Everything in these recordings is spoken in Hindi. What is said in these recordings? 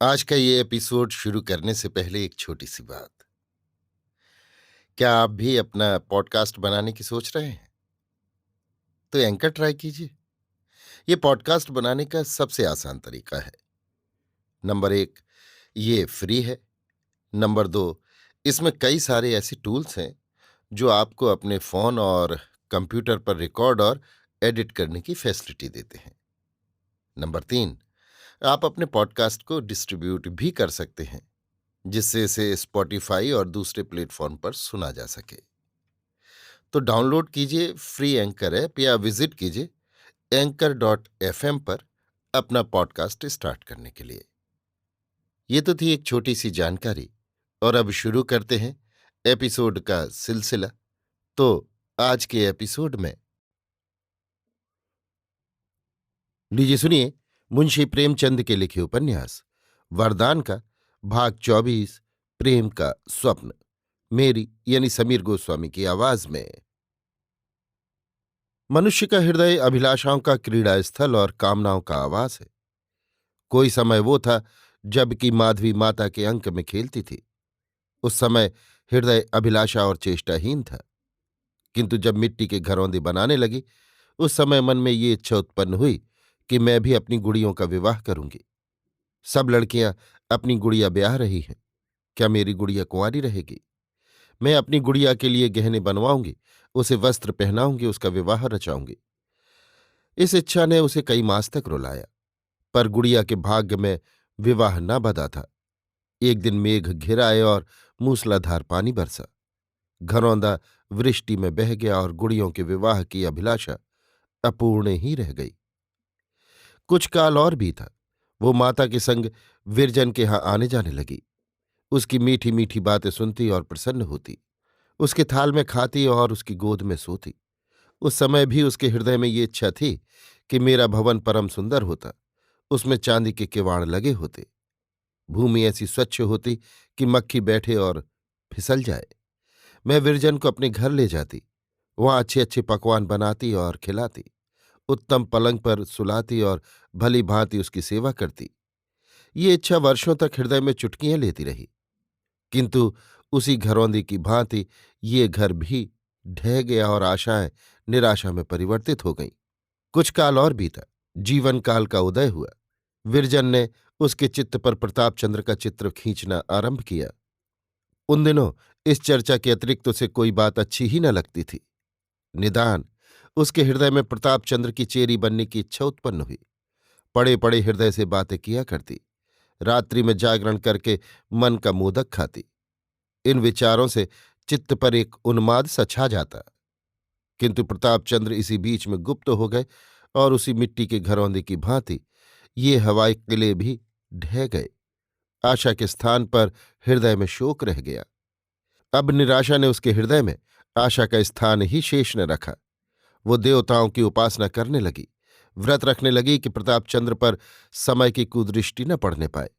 आज का ये एपिसोड शुरू करने से पहले एक छोटी सी बात। क्या आप भी अपना पॉडकास्ट बनाने की सोच रहे हैं? तो एंकर ट्राई कीजिए। ये पॉडकास्ट बनाने का सबसे आसान तरीका है। नंबर एक, ये फ्री है। नंबर दो, इसमें कई सारे ऐसे टूल्स हैं जो आपको अपने फोन और कंप्यूटर पर रिकॉर्ड और एडिट करने की फैसिलिटी देते हैं। नंबर तीन, आप अपने पॉडकास्ट को डिस्ट्रीब्यूट भी कर सकते हैं, जिससे इसे स्पॉटिफाई और दूसरे प्लेटफॉर्म पर सुना जा सके। तो डाउनलोड कीजिए फ्री एंकर ऐप या विजिट कीजिए anchor.fm पर अपना पॉडकास्ट स्टार्ट करने के लिए। ये तो थी एक छोटी सी जानकारी, और अब शुरू करते हैं एपिसोड का सिलसिला। तो आज के एपिसोड में लीजिए सुनिए मुंशी प्रेमचंद के लिखे उपन्यास वरदान का भाग 24, प्रेम का स्वप्न, मेरी यानी समीर गोस्वामी की आवाज में। मनुष्य का हृदय अभिलाषाओं का क्रीड़ा स्थल और कामनाओं का आवास है। कोई समय वो था जबकि माधवी माता के अंक में खेलती थी। उस समय हृदय अभिलाषा और चेष्टाहीन था। किंतु जब मिट्टी के घरौंदे बनाने लगी, उस समय मन में ये इच्छा उत्पन्न हुई कि मैं भी अपनी गुड़ियों का विवाह करूंगी। सब लड़कियां अपनी गुड़िया ब्याह रही हैं, क्या मेरी गुड़िया कुंवारी रहेगी? मैं अपनी गुड़िया के लिए गहने बनवाऊंगी, उसे वस्त्र पहनाऊंगी, उसका विवाह रचाऊंगी। इस इच्छा ने उसे कई मास तक रुलाया, पर गुड़िया के भाग्य में विवाह न बधा था। एक दिन मेघ घिर आए और मूसलाधार पानी बरसा। घरौंदा वृष्टि में बह गया और गुड़ियों के विवाह की अभिलाषा अपूर्ण ही रह गई। कुछ काल और भी था। वो माता के संग विरजन के यहाँ आने जाने लगी। उसकी मीठी मीठी बातें सुनती और प्रसन्न होती, उसके थाल में खाती और उसकी गोद में सोती। उस समय भी उसके हृदय में ये इच्छा थी कि मेरा भवन परम सुंदर होता, उसमें चांदी के किवाड़ लगे होते, भूमि ऐसी स्वच्छ होती कि मक्खी बैठे और फिसल जाए। मैं विरजन को अपने घर ले जाती, वहां अच्छे अच्छे पकवान बनाती और खिलाती, उत्तम पलंग पर सुलाती और भली भांति उसकी सेवा करती। ये इच्छा वर्षों तक हृदय में चुटकियां लेती रही। किंतु उसी घरौंदी की भांति ये घर भी ढह गया और आशाएं निराशा में परिवर्तित हो गईं। कुछ काल और बीता, जीवन काल का उदय हुआ। विरजन ने उसके चित्त पर प्रतापचंद्र का चित्र खींचना आरंभ किया। उन दिनों इस चर्चा के अतिरिक्त उसे कोई बात अच्छी ही न लगती थी। निदान उसके हृदय में प्रतापचंद्र की चेरी बनने की इच्छा उत्पन्न हुई। पड़े पड़े हृदय से बातें किया करती, रात्रि में जागरण करके मन का मोदक खाती। इन विचारों से चित्त पर एक उन्माद सा छा जाता। किंतु प्रतापचंद्र इसी बीच में गुप्त हो गए और उसी मिट्टी के घरौंदे की भांति ये हवाई किले भी ढह गए। आशा के स्थान पर हृदय में शोक रह गया। अब निराशा ने उसके हृदय में आशा का स्थान ही शेष न रखा। वो देवताओं की उपासना करने लगी, व्रत रखने लगी कि प्रतापचंद्र पर समय की कुदृष्टि न पड़ने पाए।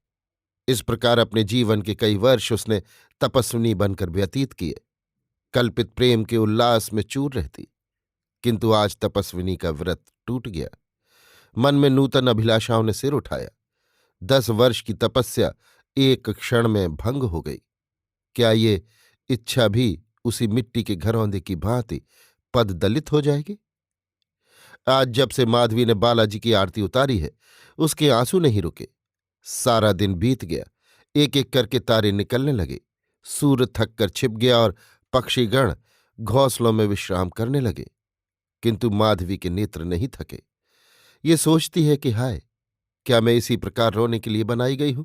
इस प्रकार अपने जीवन के कई वर्ष उसने तपस्विनी बनकर व्यतीत किए, कल्पित प्रेम के उल्लास में चूर रहती। किंतु आज तपस्विनी का व्रत टूट गया। मन में नूतन अभिलाषाओं ने सिर उठाया। 10 वर्ष की तपस्या एक क्षण में भंग हो गई। क्या ये इच्छा भी उसी मिट्टी के घरौंदे की भांति पद दलित हो जाएगी? आज जब से माधवी ने बालाजी की आरती उतारी है, उसके आंसू नहीं रुके। सारा दिन बीत गया, एक एक करके तारे निकलने लगे। सूर्य थक कर छिप गया और पक्षीगण घोंसलों में विश्राम करने लगे। किंतु माधवी के नेत्र नहीं थके। ये सोचती है कि हाय, क्या मैं इसी प्रकार रोने के लिए बनाई गई हूं?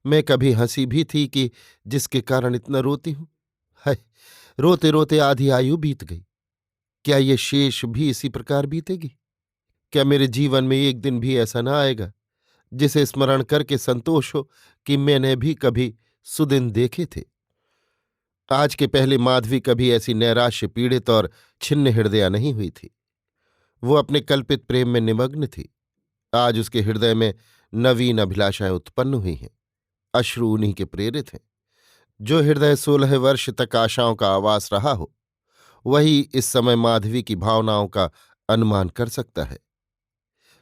मैं कभी हंसी भी थी कि जिसके कारण इतना रोती हूं? हाय, रोते रोते आधी आयु बीत गई। क्या ये शेष भी इसी प्रकार बीतेगी? क्या मेरे जीवन में एक दिन भी ऐसा न आएगा जिसे स्मरण करके संतोष हो कि मैंने भी कभी सुदिन देखे थे? आज के पहले माधवी कभी ऐसी नैराश्य पीड़ित और छिन्न हृदया नहीं हुई थी। वो अपने कल्पित प्रेम में निमग्न थी। आज उसके हृदय में नवीन अभिलाषाएं उत्पन्न हुई हैं। अश्रु उन्हीं के प्रेरित हैं। जो हृदय 16 वर्ष तक आशाओं का आवास रहा हो, वही इस समय माधवी की भावनाओं का अनुमान कर सकता है।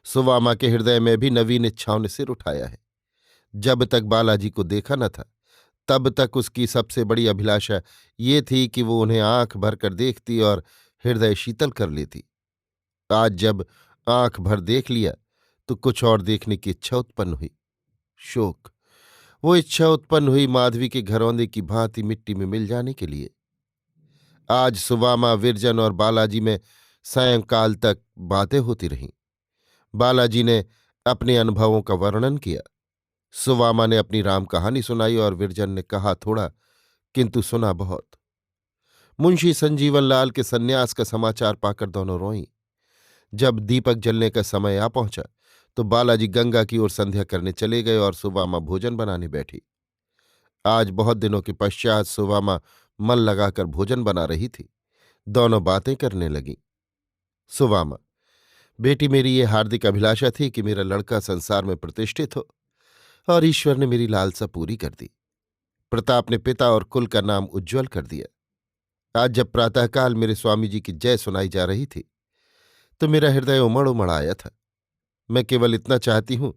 सुवामा के हृदय में भी नवीन इच्छाओं ने सिर उठाया है। जब तक बालाजी को देखा न था तब तक उसकी सबसे बड़ी अभिलाषा ये थी कि वो उन्हें आंख भर कर देखती और हृदय शीतल कर लेती। आज जब आंख भर देख लिया तो कुछ और देखने की इच्छा उत्पन्न हुई। शोक। वो इच्छा उत्पन्न हुई माधवी के घरौंदे की भांति मिट्टी में मिल जाने के लिए। आज सुवामा, विरजन और बालाजी में सायंकाल तक बातें होती रहीं। बालाजी ने अपने अनुभवों का वर्णन किया, सुवामा ने अपनी राम कहानी सुनाई और विरजन ने कहा थोड़ा किंतु सुना बहुत। मुंशी संजीवन लाल के सन्यास का समाचार पाकर दोनों रोईं। जब दीपक जलने का समय आ पहुंचा तो बालाजी गंगा की ओर संध्या करने चले गए और सुवामा भोजन बनाने बैठी। आज बहुत दिनों के पश्चात सुवामा मन लगाकर भोजन बना रही थी। दोनों बातें करने लगीं। सुवामा, बेटी, मेरी ये हार्दिक अभिलाषा थी कि मेरा लड़का संसार में प्रतिष्ठित हो, और ईश्वर ने मेरी लालसा पूरी कर दी। प्रताप ने पिता और कुल का नाम उज्ज्वल कर दिया। आज जब प्रातःकाल मेरे स्वामी जी की जय सुनाई जा रही थी तो मेरा हृदय उमड़ उमड़ आया था। मैं केवल इतना चाहती हूं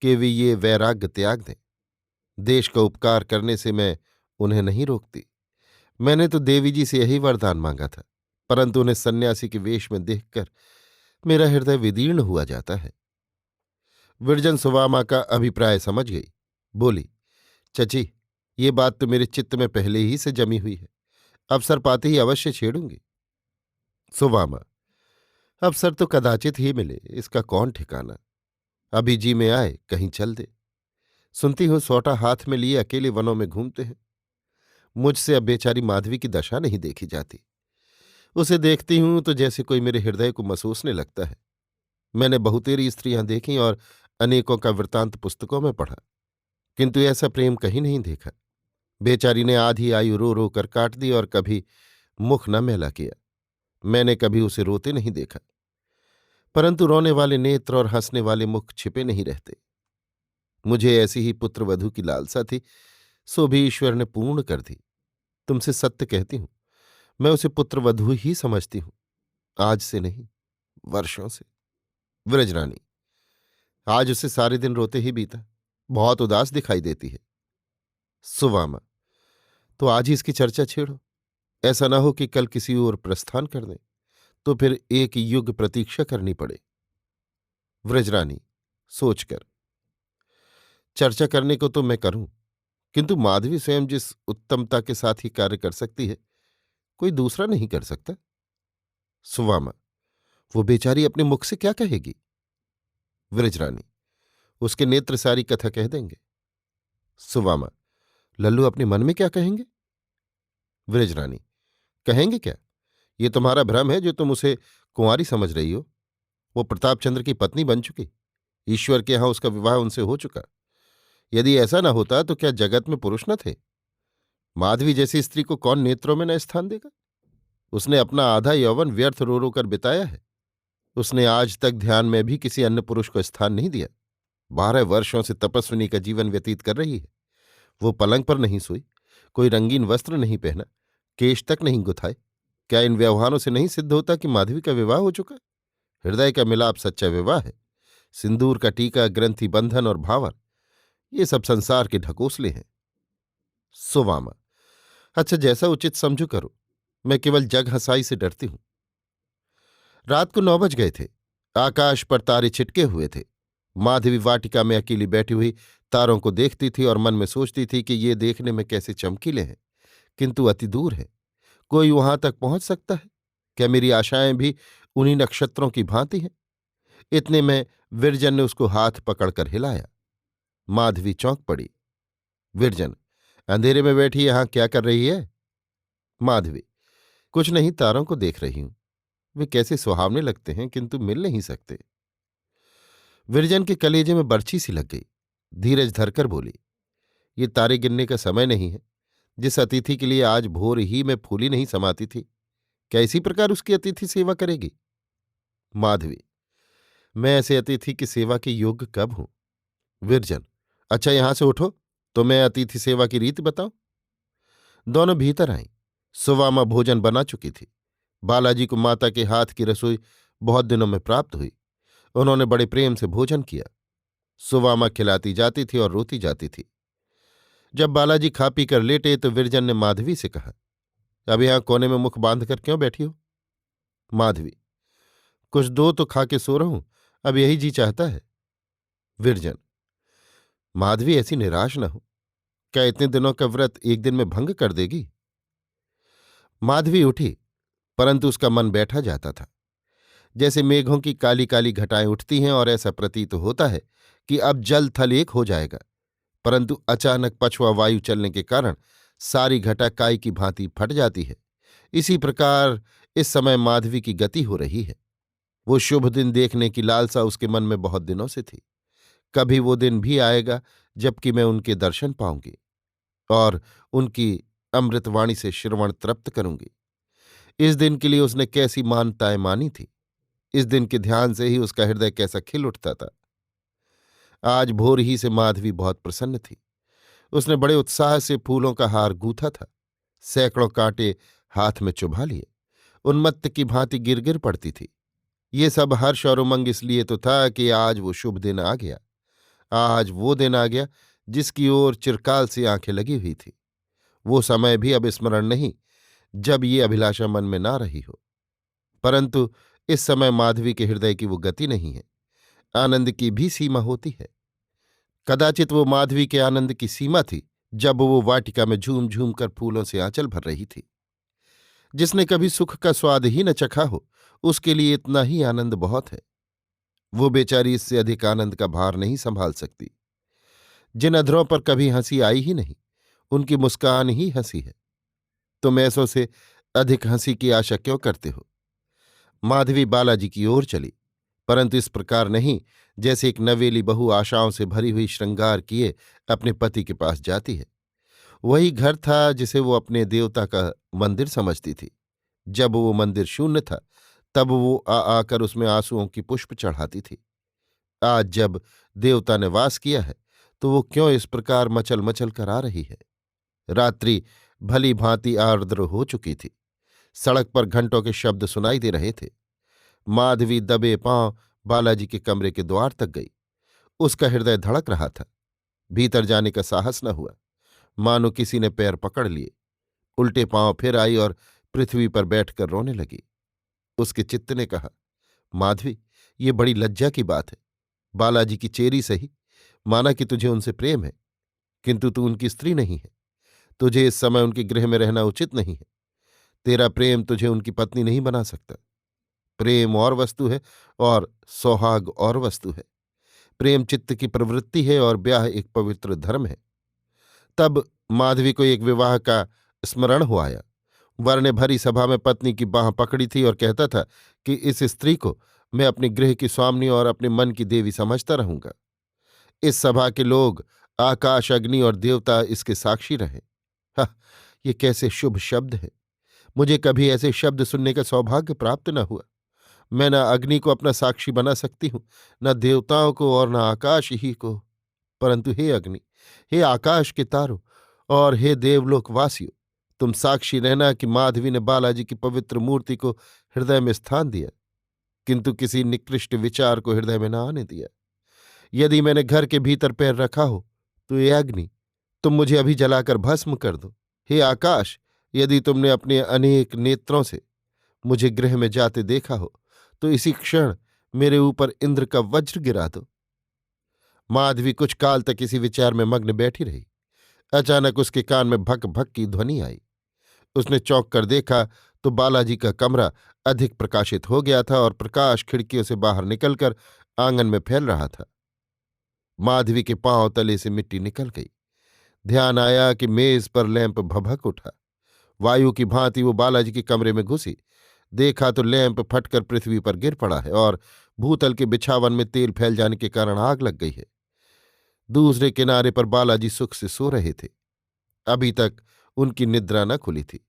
कि वे ये वैराग्य त्याग दें। देश का उपकार करने से मैं उन्हें नहीं रोकती। मैंने तो देवी जी से यही वरदान मांगा था, परंतु उन्हें सन्यासी के वेश में देखकर मेरा हृदय विदीर्ण हुआ जाता है। विरजन सुवामा का अभिप्राय समझ गई। बोली, चची, ये बात तो मेरे चित्त में पहले ही से जमी हुई है। अवसर पाते ही अवश्य छेड़ूंगी। सुवामा, अवसर तो कदाचित ही मिले, इसका कौन ठिकाना। अभी जी में आए कहीं चल दे। सुनती हूं सोटा हाथ में लिए अकेले वनों में घूमते हैं। मुझसे अब बेचारी माधवी की दशा नहीं देखी जाती। उसे देखती हूं तो जैसे कोई मेरे हृदय को महसूसने लगता है। मैंने बहुतेरी स्त्रियां देखीं और अनेकों का वृत्तांत पुस्तकों में पढ़ा, किंतु ऐसा प्रेम कहीं नहीं देखा। बेचारी ने आधी आयु रो रो कर काट दी और कभी मुख न मैला किया। मैंने कभी उसे रोते नहीं देखा, परंतु रोने वाले नेत्र और हंसने वाले मुख छिपे नहीं रहते। मुझे ऐसी ही पुत्रवधू की लालसा थी, सो भी ईश्वर ने पूर्ण कर दी। तुमसे सत्य कहती हूं, मैं उसे पुत्रवधू ही समझती हूं, आज से नहीं, वर्षों से। व्रजरानी, आज उसे सारे दिन रोते ही बीता, बहुत उदास दिखाई देती है। सुवामा, तो आज ही इसकी चर्चा छेड़ो। ऐसा न हो कि कल किसी और प्रस्थान कर दें तो फिर एक युग प्रतीक्षा करनी पड़े। व्रजरानी सोचकर, चर्चा करने को तो मैं करूं, किंतु माधवी स्वयं जिस उत्तमता के साथ ही कार्य कर सकती है कोई दूसरा नहीं कर सकता। सुवामा, वो बेचारी अपने मुख से क्या कहेगी। व्रजरानी, उसके नेत्र सारी कथा कह देंगे। सुवामा, लल्लू अपने मन में क्या कहेंगे। व्रजरानी, कहेंगे क्या, ये तुम्हारा भ्रम है जो तुम उसे कुंवारी समझ रही हो। वो प्रतापचंद्र की पत्नी बन चुकी, ईश्वर के यहां उसका विवाह उनसे हो चुका। यदि ऐसा न होता तो क्या जगत में पुरुष न थे। माधवी जैसी स्त्री को कौन नेत्रों में न स्थान देगा। उसने अपना आधा यौवन व्यर्थ रो रो कर बिताया है। उसने आज तक ध्यान में भी किसी अन्य पुरुष को स्थान नहीं दिया। 12 वर्षों से तपस्विनी का जीवन व्यतीत कर रही है। वो पलंग पर नहीं सोई, कोई रंगीन वस्त्र नहीं पहना, केश तक नहीं गुथाए। क्या इन व्यवहारों से नहीं सिद्ध होता कि माधवी का विवाह हो चुका। हृदय का मिलाप सच्चा विवाह है। सिंदूर का टीका, ग्रंथि बंधन और भावर, ये सब संसार के ढकोसले हैं। सुवामा, अच्छा, जैसा उचित समझो करो, मैं केवल जग हंसाई से डरती हूं। रात को 9 बज गए थे। आकाश पर तारे छिटके हुए थे। माधवी वाटिका में अकेली बैठी हुई तारों को देखती थी और मन में सोचती थी कि ये देखने में कैसे चमकीले हैं, किंतु अति दूर है। कोई वहां तक पहुंच सकता है क्या। मेरी आशाएं भी उन्हीं नक्षत्रों की भांति हैं। इतने में विरजन ने उसको हाथ पकड़कर हिलाया। माधवी चौंक पड़ी। विरजन, अंधेरे में बैठी यहां क्या कर रही है। माधवी, कुछ नहीं, तारों को देख रही हूं। वे कैसे सुहावने लगते हैं, किंतु मिल नहीं सकते। विरजन के कलेजे में बर्छी सी लग गई। धीरज धरकर बोली, ये तारे गिनने का समय नहीं है। जिस अतिथि के लिए आज भोर ही में फूली नहीं समाती थी, क्या इसी प्रकार उसकी अतिथि सेवा करेगी। माधवी, मैं ऐसे अतिथि की सेवा के योग्य कब हूं। विरजन, अच्छा, यहां से उठो तो मैं अतिथि सेवा की रीत बताऊं। दोनों भीतर आईं। सुवामा भोजन बना चुकी थी। बालाजी को माता के हाथ की रसोई बहुत दिनों में प्राप्त हुई। उन्होंने बड़े प्रेम से भोजन किया। सुवामा खिलाती जाती थी और रोती जाती थी। जब बालाजी खा पी कर लेटे तो विरजन ने माधवी से कहा, अब यहां कोने में मुख बांध कर क्यों बैठी हो? माधवी, कुछ दो तो खा के सो रहूं, अब यही जी चाहता है। विरजन, माधवी ऐसी निराश न हो, क्या इतने दिनों का व्रत एक दिन में भंग कर देगी? माधवी उठी, परंतु उसका मन बैठा जाता था। जैसे मेघों की काली काली घटाएं उठती हैं और ऐसा प्रतीत होता है कि अब जल थल एक हो जाएगा, परंतु अचानक पछुआ वायु चलने के कारण सारी घटा काई की भांति फट जाती है। इसी प्रकार इस समय माधवी की गति हो रही है। वो शुभ दिन देखने की लालसा उसके मन में बहुत दिनों से थी। कभी वो दिन भी आएगा जबकि मैं उनके दर्शन पाऊंगी और उनकी अमृतवाणी से श्रवण तृप्त करूंगी। इस दिन के लिए उसने कैसी मानताएं मानी थी। इस दिन के ध्यान से ही उसका हृदय कैसा खिल उठता था। आज भोर ही से माधवी बहुत प्रसन्न थी। उसने बड़े उत्साह से फूलों का हार गूंथा था। सैकड़ों कांटे हाथ में चुभा लिए उन्मत्त की भांति गिर गिर पड़ती थी। ये सब हर्ष और उमंग इसलिए तो था कि आज वो शुभ दिन आ गया। आज वो दिन आ गया जिसकी ओर चिरकाल से आंखें लगी हुई थी। वो समय भी अब स्मरण नहीं जब ये अभिलाषा मन में ना रही हो। परंतु इस समय माधवी के हृदय की वो गति नहीं है। आनंद की भी सीमा होती है। कदाचित वो माधवी के आनंद की सीमा थी जब वो वाटिका में झूम झूम कर फूलों से आंचल भर रही थी। जिसने कभी सुख का स्वाद ही न चखा हो उसके लिए इतना ही आनंद बहुत है। वो बेचारी इससे अधिक आनंद का भार नहीं संभाल सकती। जिन अधरों पर कभी हंसी आई ही नहीं उनकी मुस्कान ही हंसी है। तुम ऐसों से अधिक हंसी की आशा क्यों करते हो? माधवी बालाजी की ओर चली, परंतु इस प्रकार नहीं जैसे एक नवेली बहू आशाओं से भरी हुई श्रृंगार किए अपने पति के पास जाती है। वही घर था जिसे वो अपने देवता का मंदिर समझती थी। जब वो मंदिर शून्य था तब वो आकर उसमें आंसुओं की पुष्प चढ़ाती थी। आज जब देवता ने वास किया है तो वो क्यों इस प्रकार मचल मचल कर आ रही है? रात्रि भली भांति आर्द्र हो चुकी थी। सड़क पर घंटों के शब्द सुनाई दे रहे थे। माधवी दबे पांव बालाजी के कमरे के द्वार तक गई। उसका हृदय धड़क रहा था। भीतर जाने का साहस न हुआ। मानो किसी ने पैर पकड़ लिए। उल्टे पांव फिर आई और पृथ्वी पर बैठकर रोने लगी। उसके चित्त ने कहा, माधवी, ये बड़ी लज्जा की बात है। बालाजी की चेरी सही, माना कि तुझे उनसे प्रेम है, किंतु तू उनकी स्त्री नहीं है। तुझे इस समय उनके गृह में रहना उचित नहीं है। तेरा प्रेम तुझे उनकी पत्नी नहीं बना सकता। प्रेम और वस्तु है और सौहाग और वस्तु है। प्रेम चित्त की प्रवृत्ति है और ब्याह एक पवित्र धर्म है। तब माधवी को एक विवाह का स्मरण हो आया। वर ने भरी सभा में पत्नी की बांह पकड़ी थी और कहता था कि इस स्त्री को मैं अपने गृह की स्वामिनी और अपने मन की देवी समझता रहूंगा। इस सभा के लोग, आकाश, अग्नि और देवता इसके साक्षी रहे। हा, ये कैसे शुभ शब्द है! मुझे कभी ऐसे शब्द सुनने का सौभाग्य प्राप्त न हुआ। मैं न अग्नि को अपना साक्षी बना सकती हूं, न देवताओं को और न आकाश ही को। परंतु हे अग्नि, हे आकाश के तारों और हे देवलोकवासियों, तुम साक्षी रहना कि माधवी ने बालाजी की पवित्र मूर्ति को हृदय में स्थान दिया, किंतु किसी निकृष्ट विचार को हृदय में न आने दिया। यदि मैंने घर के भीतर पैर रखा हो तो ये अग्नि, तुम मुझे अभी जलाकर भस्म कर दो। हे आकाश, यदि तुमने अपने अनेक नेत्रों से मुझे गृह में जाते देखा हो तो इसी क्षण मेरे ऊपर इंद्र का वज्र गिरा दो। माधवी कुछ काल तक इसी विचार में मग्न बैठी रही। अचानक उसके कान में भक भक की ध्वनि आई। उसने चौंक कर देखा तो बालाजी का कमरा अधिक प्रकाशित हो गया था और प्रकाश खिड़कियों से बाहर निकलकर आंगन में फैल रहा था। माधवी के पांव तले से मिट्टी निकल गई। ध्यान आया कि मेज पर लैंप भभक उठा। वायु की भांति वो बालाजी के कमरे में घुसी। देखा तो लैंप फटकर पृथ्वी पर गिर पड़ा है और भूतल के बिछावन में तेल फैल जाने के कारण आग लग गई है। दूसरे किनारे पर बालाजी सुख से सो रहे थे। अभी तक उनकी निद्रा न खुली थी।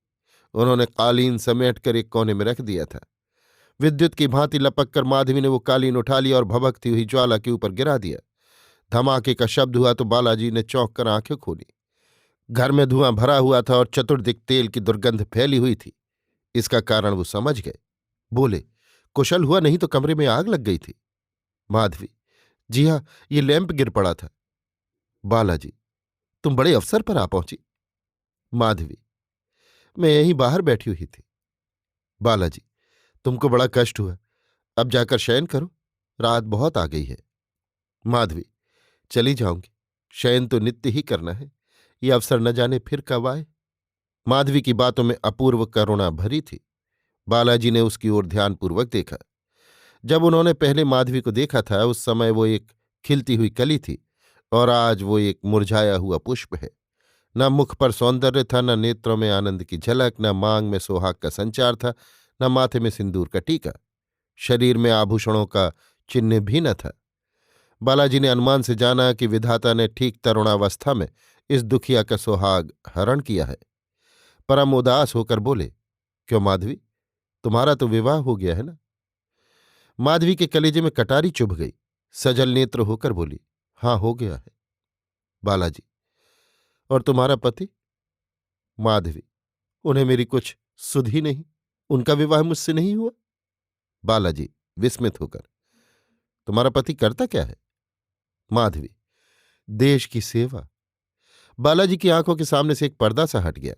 उन्होंने कालीन समेटकर एक कोने में रख दिया था। विद्युत की भांति लपक कर माधवी ने वो कालीन उठा लिया और भभकती हुई ज्वाला के ऊपर गिरा दिया। धमाके का शब्द हुआ तो बालाजी ने चौंक कर आंखें खोली। घर में धुआं भरा हुआ था और चतुर्दिक तेल की दुर्गंध फैली हुई थी। इसका कारण वो समझ गए। बोले, कुशल हुआ, नहीं तो कमरे में आग लग गई थी। माधवी, जी हाँ, ये लैंप गिर पड़ा था। बालाजी, तुम बड़े अवसर पर आ पहुंची। माधवी, मैं यहीं बाहर बैठी हुई थी। बालाजी, तुमको बड़ा कष्ट हुआ, अब जाकर शयन करो, रात बहुत आ गई है। माधवी, चली जाऊंगी, शयन तो नित्य ही करना है, ये अवसर न जाने फिर कब आए। माधवी की बातों में अपूर्व करुणा भरी थी। बालाजी ने उसकी ओर ध्यानपूर्वक देखा। जब उन्होंने पहले माधवी को देखा था उस समय वो एक खिलती हुई कली थी, और आज वो एक मुरझाया हुआ पुष्प है। न मुख पर सौंदर्य था, न नेत्रों में आनंद की झलक, न मांग में सोहाग का संचार था, न माथे में सिंदूर का टीका। शरीर में आभूषणों का चिन्ह भी न था। बालाजी ने अनुमान से जाना कि विधाता ने ठीक तरुणावस्था में इस दुखिया का सोहाग हरण किया है। परम उदास होकर बोले, क्यों माधवी, तुम्हारा तो विवाह हो गया है ना? माधवी के कलेजे में कटारी चुभ गई। सजल नेत्र होकर बोली, हाँ, हो गया है। बालाजी, और तुम्हारा पति? माधवी, उन्हें मेरी कुछ सुध ही नहीं, उनका विवाह मुझसे नहीं हुआ। बालाजी विस्मित होकर, तुम्हारा पति करता क्या है? माधवी, देश की सेवा। बालाजी की आंखों के सामने से एक पर्दा सा हट गया।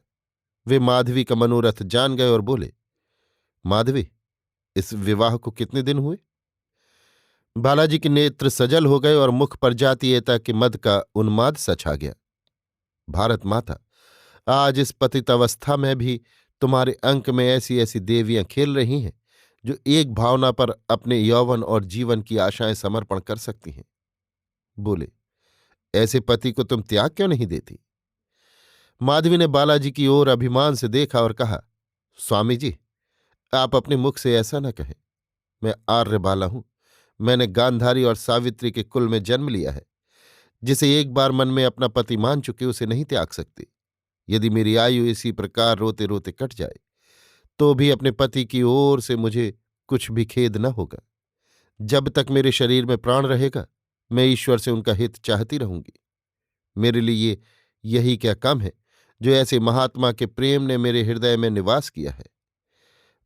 वे माधवी का मनोरथ जान गए और बोले, माधवी, इस विवाह को कितने दिन हुए? बालाजी के नेत्र सजल हो गए और मुख पर जातीयता के मद का उन्माद सा छा गया। भारत माता, आज इस पतित अवस्था में भी तुम्हारे अंक में ऐसी ऐसी देवियां खेल रही हैं जो एक भावना पर अपने यौवन और जीवन की आशाएं समर्पण कर सकती हैं। बोले, ऐसे पति को तुम त्याग क्यों नहीं देती? माधवी ने बालाजी की ओर अभिमान से देखा और कहा, स्वामी जी, आप अपने मुख से ऐसा न कहें। मैं आर्य बाला हूं। मैंने गांधारी और सावित्री के कुल में जन्म लिया है। जिसे एक बार मन में अपना पति मान चुके उसे नहीं त्याग सकती। यदि मेरी आयु इसी प्रकार रोते रोते कट जाए तो भी अपने पति की ओर से मुझे कुछ भी खेद न होगा। जब तक मेरे शरीर में प्राण रहेगा मैं ईश्वर से उनका हित चाहती रहूंगी। मेरे लिए यही क्या कम है जो ऐसे महात्मा के प्रेम ने मेरे हृदय में निवास किया है।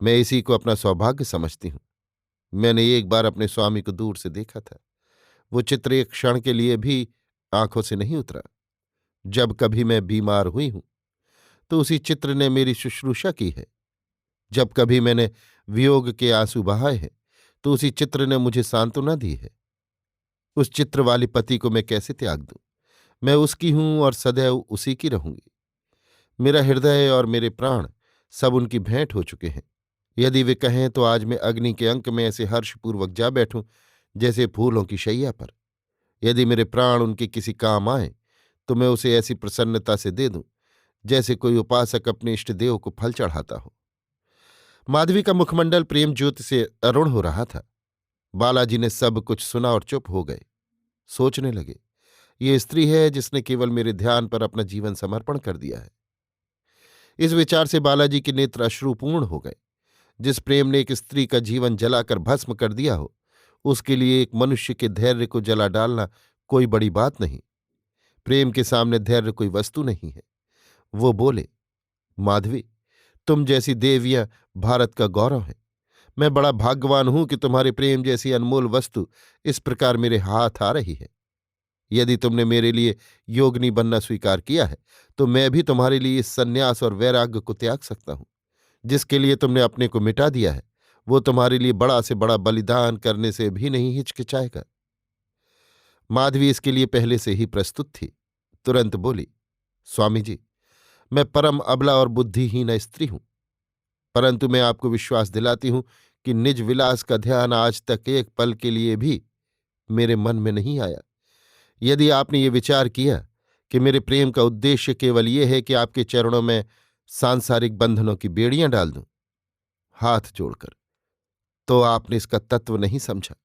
मैं इसी को अपना सौभाग्य समझती हूं। मैंने एक बार अपने स्वामी को दूर से देखा था। वो चित्र एक क्षण के लिए भी आंखों से नहीं उतरा। जब कभी मैं बीमार हुई हूं तो उसी चित्र ने मेरी शुश्रूषा की है। जब कभी मैंने वियोग के आंसू बहाए हैं तो उसी चित्र ने मुझे सांत्वना दी है। उस चित्र वाली पति को मैं कैसे त्याग दूं? मैं उसकी हूं और सदैव उसी की रहूंगी। मेरा हृदय और मेरे प्राण सब उनकी भेंट हो चुके हैं। यदि वे कहें तो आज मैं अग्नि के अंक में ऐसे हर्षपूर्वक जा बैठूं जैसे फूलों की शैया पर। यदि मेरे प्राण उनके किसी काम आए तो मैं उसे ऐसी प्रसन्नता से दे दूं जैसे कोई उपासक अपने इष्ट देव को फल चढ़ाता हो। माधवी का मुखमंडल प्रेम ज्योति से अरुण हो रहा था। बालाजी ने सब कुछ सुना और चुप हो गए। सोचने लगे, ये स्त्री है जिसने केवल मेरे ध्यान पर अपना जीवन समर्पण कर दिया है। इस विचार से बालाजी के नेत्र अश्रुपूर्ण हो गए। जिस प्रेम ने एक स्त्री का जीवन जलाकर भस्म कर दिया हो उसके लिए एक मनुष्य के धैर्य को जला डालना कोई बड़ी बात नहीं। प्रेम के सामने धैर्य कोई वस्तु नहीं है। वो बोले, माधवी, तुम जैसी देवियां भारत का गौरव है। मैं बड़ा भाग्यवान हूं कि तुम्हारे प्रेम जैसी अनमोल वस्तु इस प्रकार मेरे हाथ आ रही है। यदि तुमने मेरे लिए योगिनी बनना स्वीकार किया है तो मैं भी तुम्हारे लिए इस सन्यास और वैराग्य को त्याग सकता हूं। जिसके लिए तुमने अपने को मिटा दिया है वो तुम्हारे लिए बड़ा से बड़ा बलिदान करने से भी नहीं हिचकिचाएगा। माधवी इसके लिए पहले से ही प्रस्तुत थी। तुरंत बोली, स्वामी जी, मैं परम अबला और बुद्धिहीन स्त्री हूं, परंतु मैं आपको विश्वास दिलाती हूं कि निज विलास का ध्यान आज तक एक पल के लिए भी मेरे मन में नहीं आया। यदि आपने ये विचार किया कि मेरे प्रेम का उद्देश्य केवल ये है कि आपके चरणों में सांसारिक बंधनों की बेड़ियां डाल दूं, हाथ जोड़कर, तो आपने इसका तत्व नहीं समझा।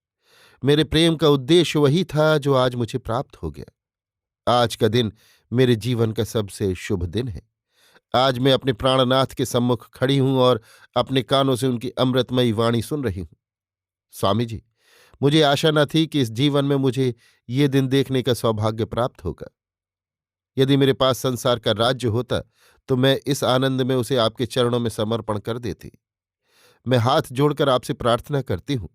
मेरे प्रेम का उद्देश्य वही था जो आज मुझे प्राप्त हो गया। आज का दिन मेरे जीवन का सबसे शुभ दिन है। आज मैं अपने प्राणनाथ के सम्मुख खड़ी हूं और अपने कानों से उनकी अमृतमयी वाणी सुन रही हूं। स्वामी जी, मुझे आशा न थी कि इस जीवन में मुझे ये दिन देखने का सौभाग्य प्राप्त होगा। यदि मेरे पास संसार का राज्य होता तो मैं इस आनंद में उसे आपके चरणों में समर्पण कर देती। मैं हाथ जोड़कर आपसे प्रार्थना करती हूं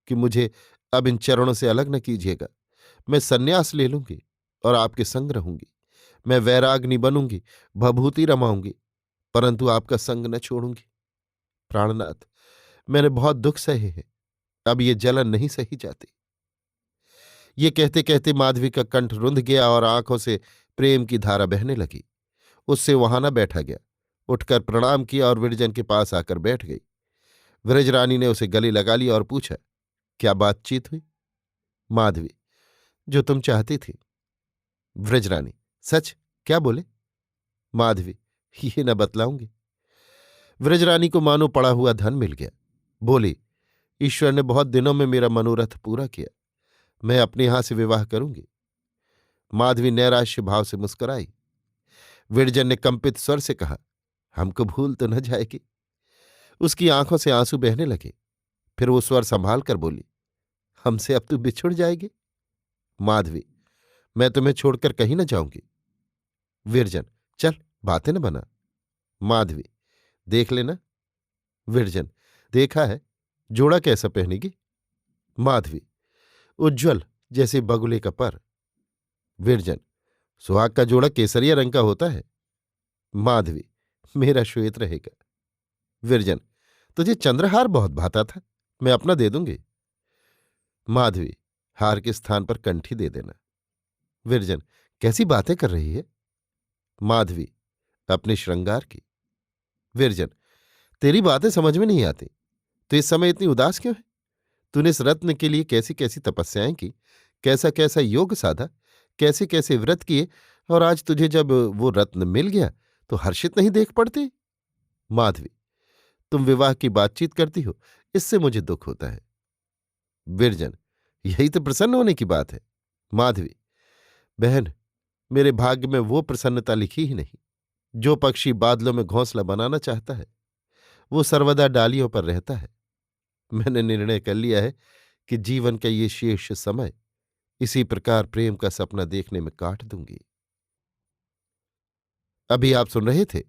कि मुझे अब इन चरणों से अलग न कीजिएगा। मैं सन्यास ले लूंगी और आपके संग रहूंगी। मैं वैराग्नि बनूंगी, भभूति रमाऊंगी, परंतु आपका संग न छोड़ूंगी। प्राणनाथ, मैंने बहुत दुख सहे हैं, अब ये जलन नहीं सही जाती। ये कहते कहते माधवी का कंठ रुंध गया और आंखों से प्रेम की धारा बहने लगी। उससे वहां न बैठा गया। उठकर प्रणाम किया और विरजन के पास आकर बैठ गई। व्रजरानी ने उसे गले लगा लिया और पूछा, क्या बातचीत हुई? माधवी, जो तुम चाहती थी। व्रजरानी, सच? क्या बोले? माधवी, ये न बतलाऊंगी। व्रजरानी को मानो पड़ा हुआ धन मिल गया। बोली, ईश्वर ने बहुत दिनों में मेरा मनोरथ पूरा किया, मैं अपने यहां से विवाह करूंगी। माधवी नैराश्य भाव से मुस्कुराई। विरजन ने कंपित स्वर से कहा, हमको भूल तो न जाएगी? उसकी आंखों से आंसू बहने लगे। फिर वो स्वर संभाल कर बोली, हमसे अब तू बिछुड़ जाएगी? माधवी, मैं तुम्हें छोड़कर कहीं न जाऊंगी। विरजन, चल बातें न बना। माधवी, देख लेना। विरजन, देखा है, जोड़ा कैसा पहनेगी? माधवी, उज्ज्वल जैसे बगुले का पर। विरजन, सुहाग का जोड़ा केसरिया रंग का होता है। माधवी, मेरा श्वेत रहेगा। विरजन, तुझे चंद्रहार बहुत भाता था, मैं अपना दे दूंगी। माधवी, हार के स्थान पर कंठी दे देना। विरजन, कैसी बातें कर रही है? माधवी, अपने श्रृंगार की। विरजन, तेरी बातें समझ में नहीं आती, तो इस समय इतनी उदास क्यों है? तूने इस रत्न के लिए कैसी कैसी तपस्याएं की, कैसा कैसा योग साधा, कैसे कैसे व्रत किए, और आज तुझे जब वो रत्न मिल गया तो हर्षित नहीं देख पड़ती? माधवी, तुम विवाह की बातचीत करती हो, इससे मुझे दुख होता है। विरजन, यही तो प्रसन्न होने की बात है। माधवी, बहन, मेरे भाग्य में वो प्रसन्नता लिखी ही नहीं। जो पक्षी बादलों में घोंसला बनाना चाहता है वो सर्वदा डालियों पर रहता है। मैंने निर्णय कर लिया है कि जीवन का ये शेष समय इसी प्रकार प्रेम का सपना देखने में काट दूंगी। अभी आप सुन रहे थे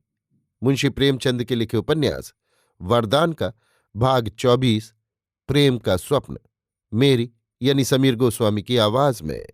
मुंशी प्रेमचंद के लिखे उपन्यास वरदान का भाग 24, प्रेम का स्वप्न, मेरी यानी समीर गोस्वामी की आवाज में।